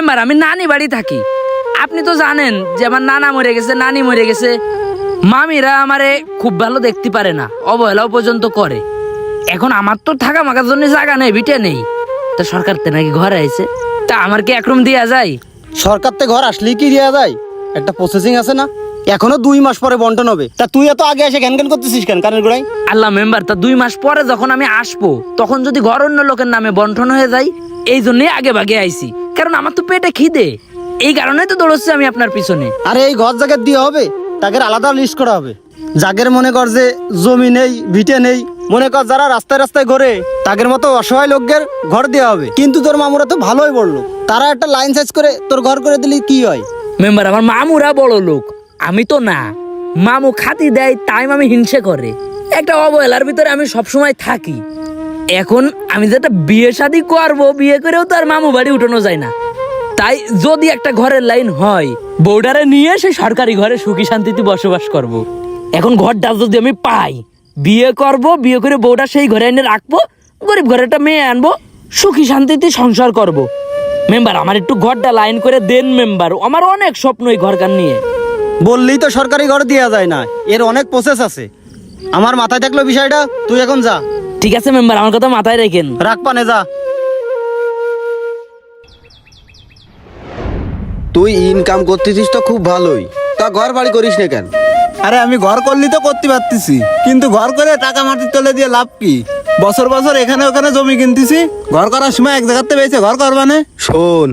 Member আমি নানি বাড়ি থাকি। আপনি তো জানেন যে আমার নানা মরে গেছে, নানি মরে গেছে। মামিরা আমারে খুব ভালো দেখতে পারে না, অবহেলাও পর্যন্ত করে। এখন আমার তো থাকা মাকার জন্য জায়গা নেই, বিটে নেই। তা সরকার তে নাকি ঘর আইছে, তা আমার কি এক রুম দেয়া যায়? সরকার থেকে ঘর আসলেই কি দেওয়া যায়? একটা প্রসেসিং আছে না, এখনো 2 মাস পরে বন্টন হবে। তা তুই এত আগে এসে ঘ্যান ঘ্যান করতেছিস কেন কানের গোড়ায়? আল্লাহ মেম্বার, তা 2 মাস পরে যখন আমি আসবো তখন যদি ঘর অন্য লোকের নামে বন্টন হয়ে যায়, এই জন্যই আগে ভাগে আইছি। কারণ আমার তো পেটে খিদে, এই কারণেই তো দৌড়চ্ছি আমি আপনার পিছনে। আরে এই ঘর জায়গা দিয়ে হবে, তাদের আলাদা লিস্ট করা হবে। যাদের মনে কর যে জমি নেই, ভিটে নেই, মনে কর যারা রাস্তায় রাস্তায় ঘোরে, তাদের মতো অসহায় লোকদের ঘর দেওয়া হবে। কিন্তু তোর মামুরা তো ভালোই বললো, তারা একটা লাইন সাইজ করে তোর ঘর করে দিলি কি হয়? মেম্বার, আমার মামুরা বড় লোক, আমি তো না। মামু খাতি দেয়, তাই মামি হিংসে করে। একটা অবহেলার ভিতরে আমি সবসময় থাকি। এখন আমি যেটা বিয়ে শাদী করবো, বিয়ে করেও তো আর মামু বাড়ি উঠানো যায় না। তাই যদি একটা ঘরের লাইন হয়, বউডারে নিয়ে সে সরকারি ঘরে সুখী শান্তিতে বসবাস করব। এখন ঘরটা যদি আমি পাই, বিয়ে করব, বিয়ে করে বউটা সেই ঘরে এনে রাখবো, গরিব ঘরে একটা মেয়ে আনবো, সুখী শান্তিতে সংসার করব। মেম্বার, আমার একটু ঘরটা লাইন করে দেন মেম্বার, আমার অনেক স্বপ্ন এই ঘরকার নিয়ে। বললেই তো সরকারি ঘর দেওয়া যায় না, এর অনেক প্রসেস আছে। আমার মাথায় থাকলো বিষয়টা, তুই এখন যা। ঠিক আছে মেম্বার, আমার কথা মাথায় রাখেন। রাখ পানে যা। তুই ইনকাম করতেছিস তো খুব ভালোই, তা ঘর বাড়ি করিস না কেন? আরে আমি ঘর করলি তো করতে পারতেছি, কিন্তু ঘর করে টাকা মাটির তলে দিয়ে লাভ কি? বছর বছর এখানে ওখানে জমি কিনতেছি, ঘর করার সময় এক জায়গাতে বেঁচে ঘর করবানে। শোন,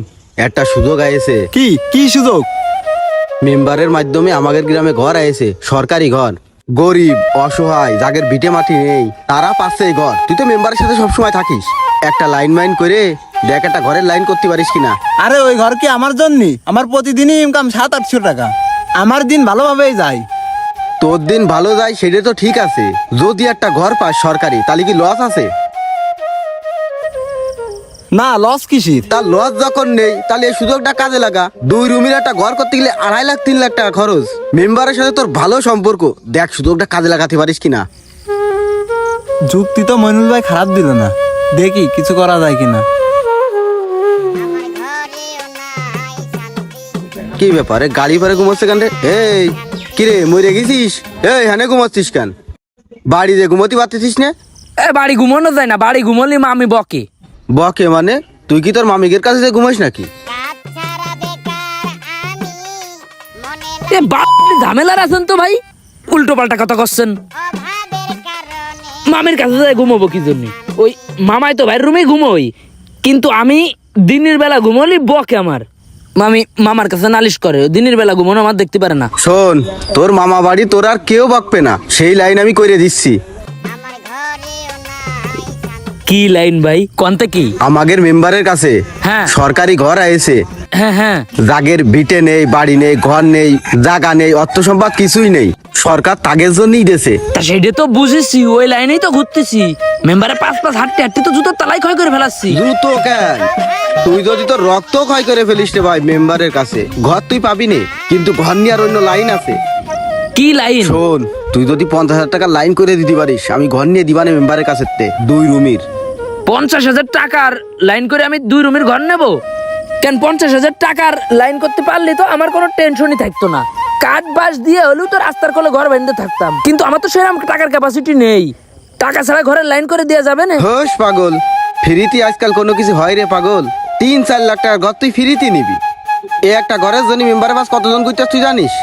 একটা সুযোগ আয়েছে। কি কি সুযোগ? মেম্বারের মাধ্যমে আমাদের গ্রামে ঘর আয়েছে, সরকারি ঘর। গরিব অসহায় যাদের ভিটে মাটি নেই, তারা পাচ্ছে এই ঘর। তুই তো মেম্বারের সাথে সবসময় থাকিস, একটা লাইন মাইন করে দেখ একটা ঘরের লাইন করতে পারিস কিনা। আরে ওই ঘর কি আমার জন্যই? আমার প্রতিদিনই ইনকাম 700-800 টাকা, আমার দিন ভালোভাবেই যায়। তোর দিন ভালো যায় সেটা তো ঠিক আছে, যদি একটা ঘর পাস সরকারি, তাহলে কি লস আছে? না, লস কিসির? তার লস যখন নেই, তাহলে এই সুযোগটা কাজে লাগা। 2 রুমের একটা ঘর করতে গেলে 2.5 লাখ 3 লাখ টাকা খরচ। মেম্বারের সাথে তোর ভালো সম্পর্ক, দেখ সুযোগটা কাজে লাগাতে পারিস কিনা। যুক্তি তো মইনুল ভাই খারাপ দিল না, দেখি কিছু করা যায় কিনা। কি ব্যাপারে গাড়ি ভাড়া ঘুমাচ্ছে কেন রে? এই কিরে, মরে গেছিস? এই হানে ঘুমাচ্ছিস কেন? বাড়িতে ঘুমোতে পারতেছিস না? বাড়ি ঘুমানো যায় না, বাড়ি ঘুমোলে মামি বকে। বকে মানে? তুই কি তোর মামিকের কাছে যে ঘুমাইস নাকি? ঝামেলার আছেন তো ভাই, উল্টো পাল্টা কথা করছেন। মামির কাছে যাই ঘুমাবো কি জন্য? ওই মামাই তো ভাইয়ের রুমেই ঘুমোই, কিন্তু আমি দিনের বেলা ঘুমোলি বকে আমার। মামি মামার কাছে নালিশ করে, দিনের বেলা ঘুমানো আমার দেখতে পারে না। শোন, তোর মামা বাড়ি তোর আর কেউ বকবে না, সেই লাইন আমি করে দিচ্ছি। কি লাইন ভাই, কোনটা কি? আমাদের মেম্বারের কাছে হ্যাঁ। সরকারি ঘর আয়েছে। হ্যাঁ হ্যাঁ, যাগের ভিটে নেই, বাড়ি নেই, ঘর নেই, জায়গা নেই, অর্থ সম্পদ কিছুই নেই, সরকার তাগের জন্যই দেছে। তা সেটা তো বুঝেছি, ওই লাইনেই তো ঘুরতেছি। মেম্বারে পাঁচ হাঁটতে হাঁটতে তো জুতোর তালাই ক্ষয় করে ফেলাচ্ছি। দ্রুত কেন? তুই যদি তোর রক্ত ক্ষয় করে ফেলিস রে ভাই মেম্বারের কাছে, ঘর তুই পাবি নে, কিন্তু ঘর নিয়ে আর অন্য লাইন আছে। কি লাইন? শোন, তুই যদি 50,000 টাকা লাইন করে দিতে পারিস, আমি ঘর নিয়ে দিবানে মেম্বারের কাছে 2 রুমের। 50,000 টাকার লাইন করে আমি 2 রুমের ঘর নেব কেন? 50,000 টাকার লাইন করতে পারলে তো আমার কোনো টেনশনই থাকতো না। কাঠ বাস দিয়ে হলেও তো রাস্তার কোলে ঘর বেঁধে থাকতাম, কিন্তু আমার তো সেরকম টাকার ক্যাপাসিটি নেই। টাকা ছাড়া ঘরের লাইন করে দেওয়া যাবে না? হোস পাগল, ফ্রিতে আজকাল কোনো কিছু হয় রে পাগল? 3-4 লাখ টাকার ঘর তুই ফ্রিতে নিবি। একটা ঘরের জন্য মেম্বারের পাশ কতজন করতে তুই জানিস?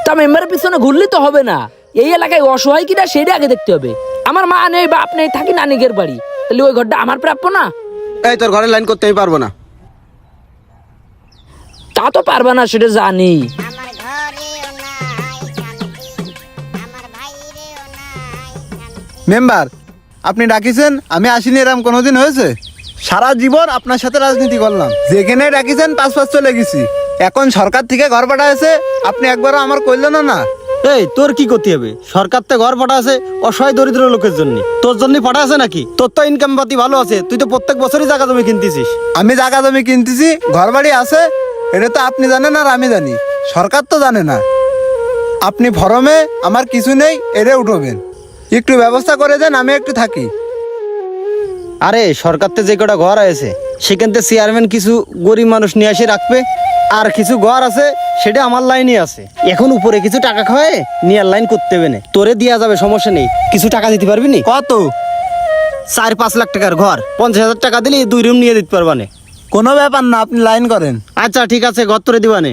তা মেম্বারের পিছনে ঘুরলে তো হবে না, এই এলাকায় অসহায় কিনা সেটা আগে দেখতে হবে। আমার মা নেই, বাপ নেই, থাকি নানিকের বাড়ি, তাহলে ওই ঘরটা আমার প্রাপ্য না? এই তোর ঘরের লাইন করতে আমি পারবো না। তা তো পারবা না, সেটা জানি। মেম্বার, আপনি ডাকিছেন, আমি আসিনি এরকম কোনোদিন হয়েছে? সারা জীবন আপনার সাথে রাজনীতি করলাম, যেখানে ডাকিছেন 5 চলে গেছি। এখন সরকার থেকে ঘর পাঠাইছে, আপনি একবারও আমার কইলেন না। এই তোর কি করতে হবে? সরকার থেকে ঘর পাঠা আছে অসহায় দরিদ্র লোকের জন্য, তোর জন্য পাঠা আছে নাকি? তোর তো ইনকাম পাতি ভালো আছে, তুই তো প্রত্যেক বছরই জায়গা জমি কিনতেছিস। আমি জায়গা জমি কিনতেছি, ঘর বাড়ি আছে, এটা তো আপনি জানেন আর আমি জানি, সরকার তো জানে না। আপনি ফরমে আমার কিছু নেই এটা উঠবেন, একটু ব্যবস্থা করে দেন, আমি একটু থাকি। আরে সরকার থেকে যে কটা ঘর আছে সেখান থেকে চেয়ারম্যান কিছু গরিব মানুষ নিয়ে এসে রাখবে, আর কিছু ঘর আছে সেটা আমার লাইনই আছে। এখন উপরে কিছু টাকা খাওয়ায় নিয়ার লাইন করতে হবে না, তোরে দেওয়া যাবে, সমস্যা নেই। কিছু টাকা দিতে পারবি নি? কত? 4-5 লাখ টাকার ঘর, 50,000 টাকা দিলে 2 রুম নিয়ে দিতে পারবানে। কোনো ব্যাপার না, আপনি লাইন করেন। আচ্ছা ঠিক আছে, ঘর তোরে দিবানে।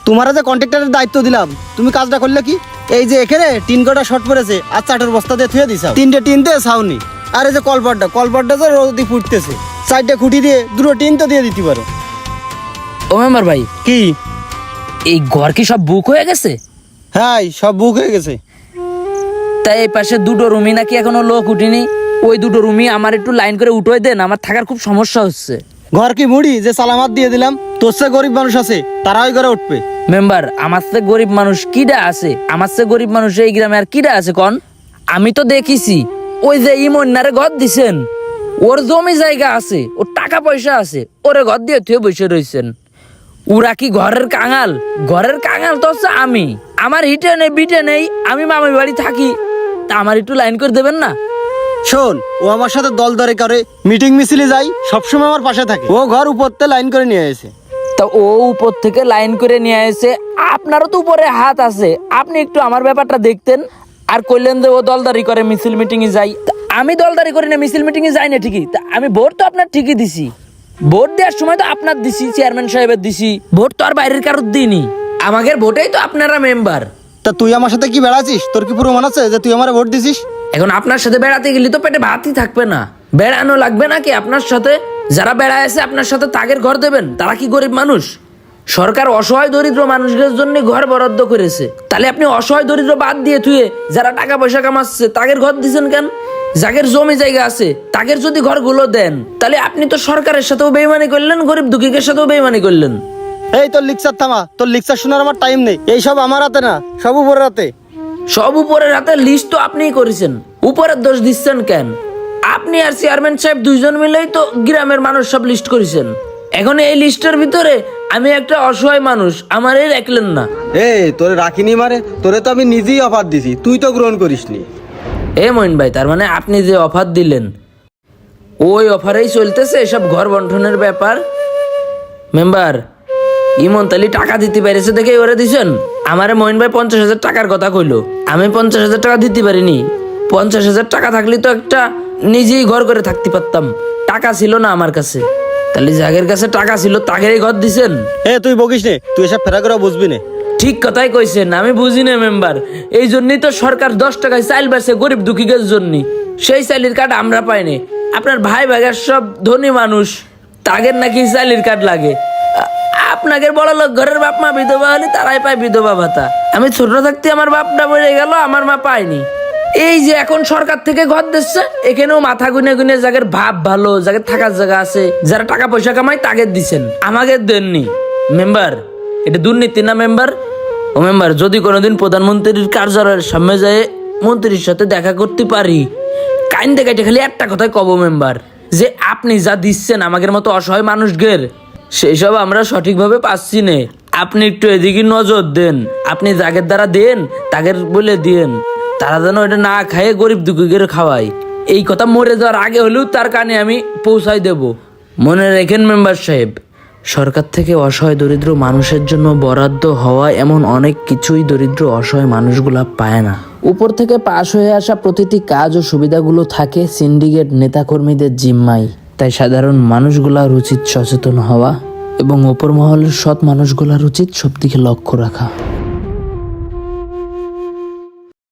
তোমার যে কন্ট্রাক্টরের দায়িত্ব দিলাম, তুমি কাজটা করলে কি? এই যে এখানে টিন কটা শর্ট পড়েছে আর চাটের বস্তা দিয়ে থুয়ে দিছাও, 3টে টিন দিয়ে ছাউনি। আর এই যে কলপাটটা যে রোদি ফুটতেছে, 4টে খুঁটি দিয়ে 2টো টিন তো দিয়ে দিতে পারো। ও মেম্বার ভাই, কি? এই ঘর কি সব বুক হয়ে গেছে? হ্যাঁ, সব বুক হয়ে গেছে। তাই এই পাশে 2টো রুমই নাকি এখনো লোক উঠিনি? ওই 2টো রুমই আমার একটু লাইন করে উঠোয় দেন, আমার থাকার খুব সমস্যা হচ্ছে। ঘর কি মুড়ি যে সালামাত দিয়ে দিলাম? তোর সে গরিব মানুষ আছে, তারা ওই ঘরে উঠবে। মেম্বার, আমার সে গরিব মানুষ কিডা আছে? আমার সে গরিব মানুষ এই গ্রামে আর কিডা আছে কন? আমি তো দেখিছি ওই যে ইমন্নারে ঘর দিছেন, ওর জমি জায়গা আছে, ওর টাকা পয়সা আছে, ওরে ঘর দিয়ে থুয়ে বসে রয়েছেন। ওরা কি ঘরের কাঙাল? ঘরের কাঙাল তো হচ্ছে আমি। আমার হিটে নেই বিটে নেই, আমি মামার বাড়ি থাকি, তা আমার একটু লাইন করে দেবেন না? শোন, ও আমার সাথে দল দরে করে মিটিং মিছিলে যাই, সবসময় আমার পাশে থাকে। ও ঘর উপরতে লাইন করে নিয়ে এসে, তা ও উপর থেকে লাইন করে নিয়ে এসে, আপনারও তো উপরে হাত আছে, আপনি একটু আমার ব্যাপারটা দেখতেন। আর কইলেন যে ও দলদারি করে, মিছিল মিটিং এ যাই। তা আমি দলদারি করি না, মিছিল মিটিং এ যাই না ঠিকই। তা আমি ভোট তো আপনার ঠিকই দিছি, ভোট দেওয়ার সময় তো আপনার দিছি, চেয়ারম্যান সাহেবের দিছি, ভোট তো আর বাইরের কারোর দিইনি। আমাদের ভোটেই তো আপনারা মেম্বার। তা তুই আমার সাথে কি বেড়াচ্ছিস? তোর কি প্রমাণ আছে যে তুই আমার ভোট দিছিস? এখন আপনার সাথে বেড়াতে গেলে তো পেটে ভাতই থাকবে না, বেড়ানো লাগবে নাকি আপনার সাথে? যারা বেড়ায় আছে আপনার সাথে তাদের ঘর দেবেন, তারা কি গরিব মানুষ? সরকার অসহায় দরিদ্র মানুষদের জন্য ঘর বরাদ্দ করেছে, তাহলে আপনি অসহায় দরিদ্র বাদ দিয়ে থুয়ে যারা টাকা পয়সা কামাচ্ছে তাদের ঘর দিচ্ছেন কেন? যাদের জমি জায়গা আছে তাদের যদি ঘরগুলো দেন, তাহলে আপনি তো সরকারের সাথেও বেইমানি করলেন, গরিব দুঃখীদের সাথেও বেইমানি করলেন। এই তোর লিকচার থামা, তোর লিকচার শোনার আমার টাইম নেই। এই সব আমার হাতে না, সব উপরের হাতে। সব উপরের হাতে, লিস্ট তো আপনিই করেছেন, উপরের দোষ দিচ্ছেন কেন? আপনি আর চেয়ারম্যান সাহেব দুইজন মিলেই তো গ্রামের মানুষ সব লিস্ট করেছেন। এখন এই লিস্টের ভিতরে আমি একটা অসহায় মানুষ, আমার এই রাখলেন না। তোরে রাখিনি মারে, তোরে তো আমি নিজেই অফার দিছি, তুই তো গ্রহণ করিসনি। এ মইন ভাই, তার মানে আপনি যে অফার দিলেন ওই অফারেই চলতেছে এসব ঘর বন্টনের ব্যাপার? মেম্বার, ইমনতালি টাকা দিতে পেরেছে দেখে ওরে দিছেন? আমারে মইন ভাই 50,000 টাকার কথা কইলো, আমি 50,000 টাকা দিতে পারিনি। 50,000 টাকা থাকলে তো একটা নিজেই ঘর করে থাকতে পারতাম, টাকা ছিল না আমার কাছে। তাহলে যাদের কাছে টাকা ছিল তাদেরই ঘর দিছেন। তুই বকিস নে, তুই এসব ফেরা করে বুঝবি না। ঠিক কথাই কইছেন, আমি বুঝি না মেম্বার। এই জন্যই তো সরকার 10 টাকায় চাইল বাড়ছে গরিব দুঃখীদের জন্য, সেই চাইলের কার্ড আমরা পাইনি। আপনার ভাই ভাইয়ের সব ধনী মানুষ, তাদের নাকি চাইলের কার্ড লাগে। আপনাদের বড় লোক ঘরের বাপ মা বিধবা হলে তারাই পায় বিধবা ভাতা। আমি ছোট থাকতে আমার বাপটা মরে গেল, আমার মা পায়নি। এই যে এখন সরকার থেকে ঘর দিচ্ছে, এখানেও মাথা গুনে গুনে যাদের ভাব ভালো, যাদের থাকার জায়গা আছে, যারা টাকা পয়সা কামায় তাদের দিচ্ছেন, আমাদের দেননি। মেম্বার, এটা দুর্নীতি না মেম্বার? ও মেম্বার, যদি কোনোদিন প্রধানমন্ত্রীর কার্যালয়ের সামনে যায় মন্ত্রীর সাথে দেখা করতে পারি, কাইন দেখাইতে খালি একটা কথাই কব মেম্বার, যে আপনি যা দিচ্ছেন আমাদের মতো অসহায় মানুষদের, সেই সব আমরা সঠিকভাবে পাচ্ছি না। আপনি একটু এদিকে নজর দেন, আপনি যাদের দ্বারা দেন তাদের বলে দিন, তারা যেন এটা না খায় গরিব দুঃখীদের খাওয়ায়। এই কথা মরে যাওয়ার আগে হলেও তার কানে আমি পৌঁছাই দেব। মনে রেখেন মেম্বার সাহেব, সরকার থেকে অসহায় দরিদ্র মানুষের জন্য বরাদ্দ হওয়া এমন অনেক কিছুই দরিদ্র অসহায় মানুষগুলা পায় না। উপর থেকে পাশ হয়ে আসা প্রতিটি কাজ ও সুবিধাগুলো থাকে সিন্ডিকেট নেতাকর্মীদের জিম্মায়। তাই সাধারণ মানুষগুলার উচিত সচেতন হওয়া এবং ওপর মহলের সৎ মানুষগুলার উচিত সব দিকে লক্ষ্য রাখা।